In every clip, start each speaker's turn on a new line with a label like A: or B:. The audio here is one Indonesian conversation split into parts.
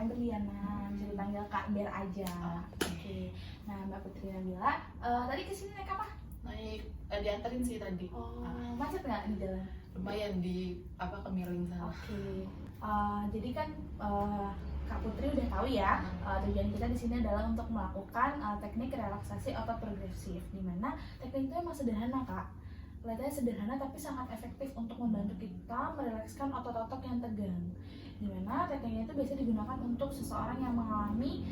A: Berliana, bisa dipanggil Kak Ber aja. Oke. Nah, Mbak Putri Nabila, tadi kesini naik apa?
B: Naik dianterin sih tadi.
A: Macet nggak di jalan?
B: Lumayan di Kemiring sana.
A: Oke. Jadi kan Kak Putri udah tahu ya, tujuan kita di sini adalah untuk melakukan teknik relaksasi otot progresif, di mana teknik itu emang sederhana Kak. Kelihatannya sederhana tapi sangat efektif untuk membantu kita merilekskan otot-otot yang tegang. Dimana tekniknya itu biasa digunakan untuk seseorang yang mengalami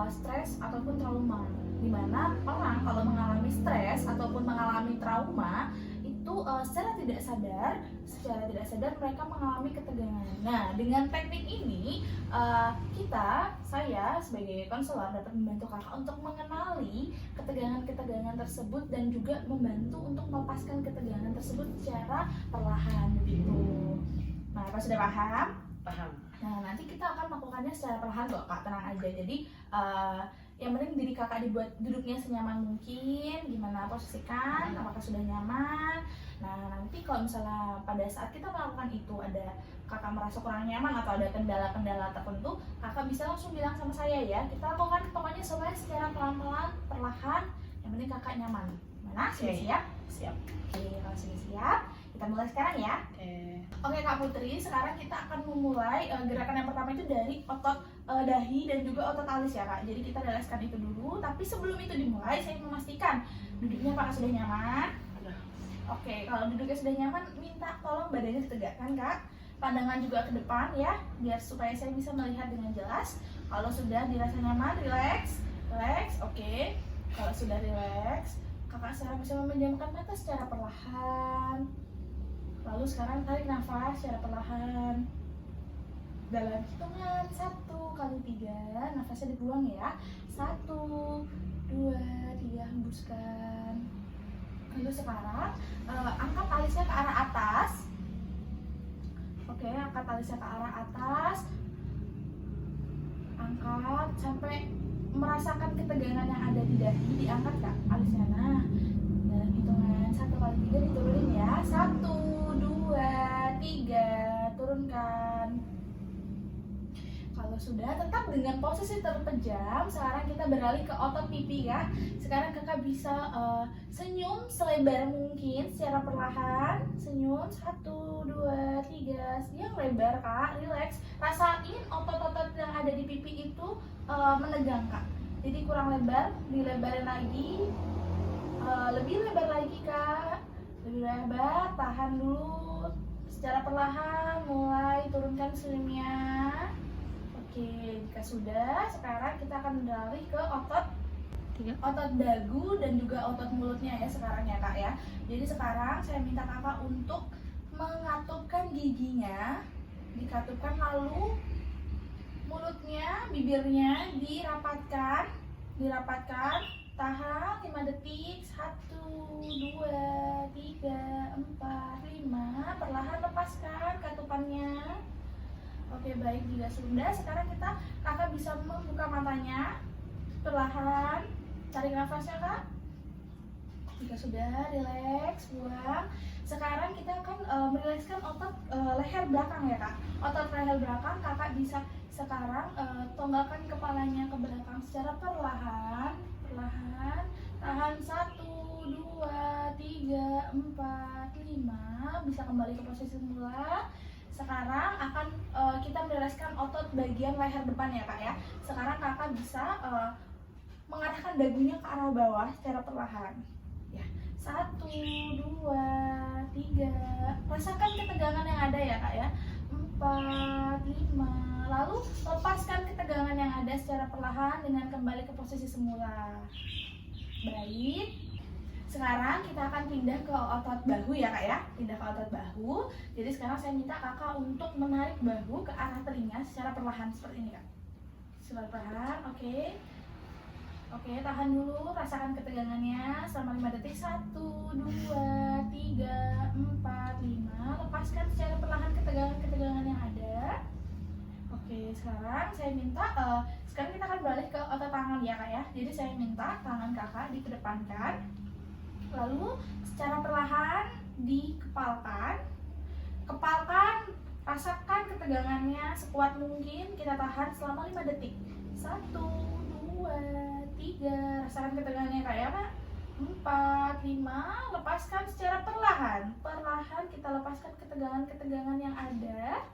A: stres ataupun trauma. Dimana orang kalau mengalami stres ataupun mengalami trauma itu secara tidak sadar mereka mengalami ketegangan. Nah, dengan teknik ini saya sebagai konselor dapat membantu kakak untuk mengenali ketegangan-ketegangan tersebut dan juga membantu untuk melepaskan ketegangan tersebut secara perlahan begitu. Nah, Kak sudah paham?
B: Paham.
A: Nah, nanti kita akan melakukannya secara perlahan kok Kak, tenang aja. Jadi yang penting diri kakak dibuat duduknya senyaman mungkin, gimana posisikan, apakah sudah nyaman. Nah, nanti kalau misalnya pada saat kita melakukan itu ada kakak merasa kurang nyaman atau ada kendala-kendala tertentu, kakak bisa langsung bilang sama saya ya. Kita lakukan pokoknya semuanya secara pelan-pelan, perlahan, yang penting kakak nyaman. Mana? Sudah siap?
B: Siap.
A: Oke, kalau sudah siap, kita mulai sekarang ya. Oke Kak Putri, sekarang kita akan memulai gerakan yang pertama itu dari otot dahi dan juga otot alis ya Kak. Jadi kita rilekskan itu dulu, tapi sebelum itu dimulai saya memastikan duduknya apakah sudah nyaman. Oke, kalau duduknya sudah nyaman, minta tolong badannya ditegakkan Kak. Pandangan juga ke depan ya, biar supaya saya bisa melihat dengan jelas. Kalau sudah dirasa nyaman, relax. Oke. Kalau sudah relax, kakak sekarang bisa memejamkan mata secara perlahan. Lalu sekarang tarik nafas secara perlahan dalam hitungan 1 kali 3, nafasnya dibuang ya. 1, 2, 3, hembuskan. Lalu sekarang angkat alisnya ke arah atas. Oke, angkat alisnya ke arah atas. Angkat sampai merasakan ketegangan yang ada di dahi, diangkat Kak alisnya. Nah, dalam hitungan 1 kali 3 diturunin ya. 1, 2, 3, turunkan. Kalau sudah, tetap dengan posisi terpejam. Sekarang kita beralih ke otot pipi ya. Sekarang kakak bisa senyum selebar mungkin secara perlahan. Senyum 1, 2, 3, yang lebar Kak, relax. Rasain otot-otot yang ada di pipi itu menegang Kak. Jadi kurang lebar, dilebarin lagi. Lebih lebar lagi Kak. Lebih lebar, tahan dulu. Secara perlahan mulai turunkan senyumnya. Oke, jika sudah, sekarang kita akan beralih ke otot dagu dan juga otot mulutnya ya sekarang ya Kak ya. Jadi sekarang saya minta kakak untuk mengatupkan giginya, dikatupkan, lalu mulutnya, bibirnya dirapatkan, tahan 5 detik. 1, 2, 3, 4, 5, perlahan lepaskan katupannya. Oke, baik, jika sudah, sekarang kakak bisa membuka matanya perlahan, tarik nafasnya Kak. Jika sudah, relax, buang. Sekarang kita akan merilekskan otot leher belakang ya Kak. Otot leher belakang kakak bisa sekarang tonggakkan kepalanya ke belakang secara perlahan. Tahan 1, 2, 3, 4, 5. Bisa kembali ke posisi semula. Sekarang akan kita merilekskan otot bagian leher depan ya Kak ya. Sekarang kakak bisa mengarahkan dagunya ke arah bawah secara perlahan. Ya, 1, 2, 3. Rasakan ketegangan yang ada ya Kak ya. 4, 5. Lalu lepaskan ketegangan yang ada secara perlahan dengan kembali ke posisi semula. Baik. Sekarang kita akan pindah ke otot bahu ya Kak ya. Pindah ke otot bahu. Jadi sekarang saya minta kakak untuk menarik bahu ke arah telinga secara perlahan seperti ini Kak. Secara perlahan, oke. Oke, tahan dulu, rasakan ketegangannya selama 5 detik. 1, 2, 3, 4, 5. Lepaskan secara perlahan ketegangan-ketegangan yang ada. Oke, sekarang saya minta sekarang kita akan balik ke otot tangan ya Kak ya. Jadi saya minta tangan kakak dikedepankan. Lalu secara perlahan dikepalkan. Kepalkan Rasakan ketegangannya sekuat mungkin. Kita tahan selama 5 detik. 1, 2, 3. Rasakan ketegangannya kayak apa? 4, 5. Lepaskan secara perlahan. Perlahan kita lepaskan ketegangan-ketegangan yang ada.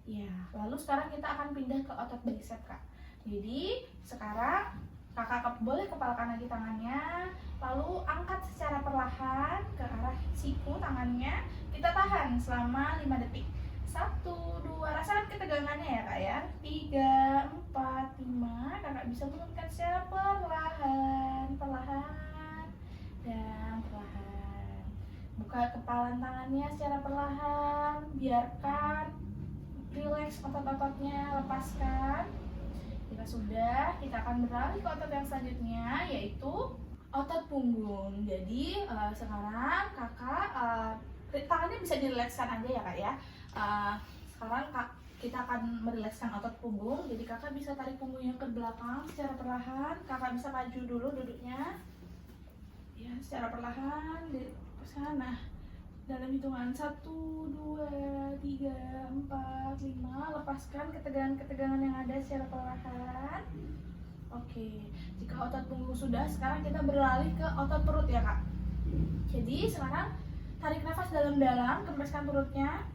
A: Ya, lalu sekarang kita akan pindah ke otot bicep, Kak. Jadi, sekarang Kakak boleh kepalkan lagi tangannya, lalu angkat secara perlahan ke arah siku tangannya. Kita tahan selama 5 detik. 1, 2, rasakan ketegangannya ya Kak ya. 3, 4, 5. Kakak bisa turunkan secara perlahan, perlahan, dan perlahan. Buka kepalan tangannya secara perlahan. Biarkan rileks otot-ototnya, lepaskan. Jika sudah, kita akan beralih ke otot yang selanjutnya, yaitu otot punggung. Jadi sekarang kakak tangannya bisa dilekskan aja ya kak ya. Sekarang kita akan merilekskan otot punggung. Jadi kakak bisa tarik punggungnya ke belakang secara perlahan. Kakak bisa maju dulu duduknya, ya secara perlahan di sana. Dalam hitungan 1, 2, 3, 4, 5. Lepaskan ketegangan-ketegangan yang ada secara perlahan. Oke, jika otot punggung sudah, sekarang kita beralih ke otot perut ya kak. Jadi sekarang tarik nafas dalam-dalam, kempeskan perutnya.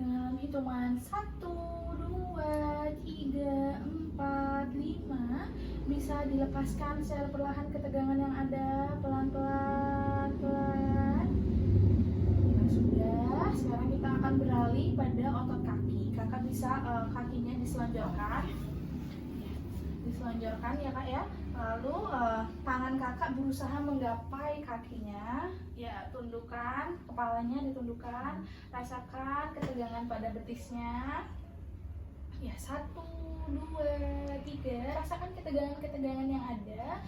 A: Dalam hitungan 1, 2, 3, 4, 5. Bisa dilepaskan secara perlahan ketegangan yang ada. Pelan-pelan, pelan. Sudah, sekarang kita akan beralih pada otot kaki. Kakak bisa kakinya diselonjorkan, diselonjorkan ya kak ya. Lalu tangan kakak berusaha menggapai kakinya, ya tundukkan, kepalanya ditundukkan. Rasakan ketegangan pada betisnya. Ya 1, 2, 3. Rasakan ketegangan-ketegangan yang ada.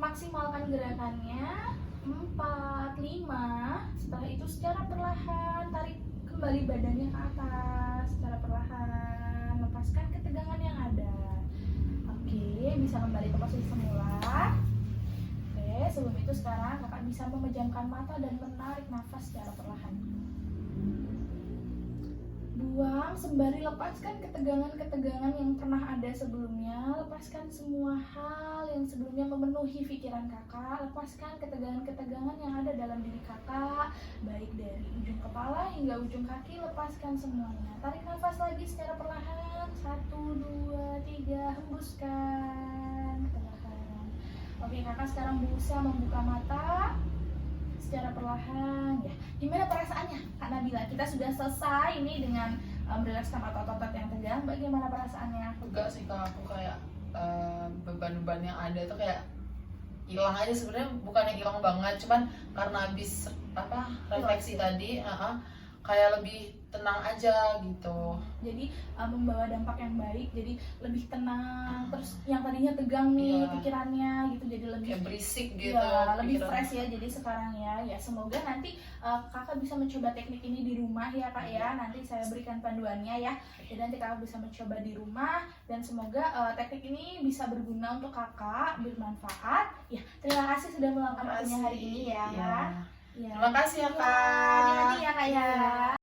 A: Maksimalkan gerakannya. 4, 5. Setelah itu secara perlahan tarik kembali badannya ke atas secara perlahan. Lepaskan ketegangan yang ada. Oke, bisa kembali ke posisi semula. Oke, sebelum itu sekarang kakak bisa memejamkan mata dan menarik nafas secara perlahan. Buang sembari lepaskan ketegangan-ketegangan yang pernah ada sebelumnya. Lepaskan semua hal yang sebelumnya memenuhi pikiran kakak. Lepaskan ketegangan-ketegangan yang ada dalam diri kakak, baik dari ujung kepala hingga ujung kaki. Lepaskan semuanya. Tarik nafas lagi secara perlahan. 1, 2, 3. Hembuskan perlahan. Oke, kakak sekarang berusaha membuka mata secara perlahan ya. Gimana perasaannya Kak Nabila? Kita sudah selesai ini dengan merilekskan otot-otot yang tegang. Bagaimana perasaannya?
B: Enggak sih kak, aku kayak beban-beban yang ada tuh kayak hilang aja. Sebenarnya bukannya hilang banget, cuman karena habis refleksi tadi kayak lebih tenang aja gitu.
A: Jadi membawa dampak yang baik, jadi lebih tenang. Terus yang tadinya tegang nih pikirannya gitu, jadi lebih
B: kayak berisik gitu
A: ya, lebih
B: pikiran.
A: fresh ya. Jadi sekarang ya semoga nanti kakak bisa mencoba teknik ini di rumah ya kak ya. Nanti saya berikan panduannya ya. Jadi nanti kakak bisa mencoba di rumah dan semoga teknik ini bisa berguna untuk kakak, bermanfaat. Ya, terima kasih sudah meluangkan waktunya hari ini ya.
B: Ya.
A: Ya.
B: Terima kasih ya kak.
A: Hati-hati ya kak ya.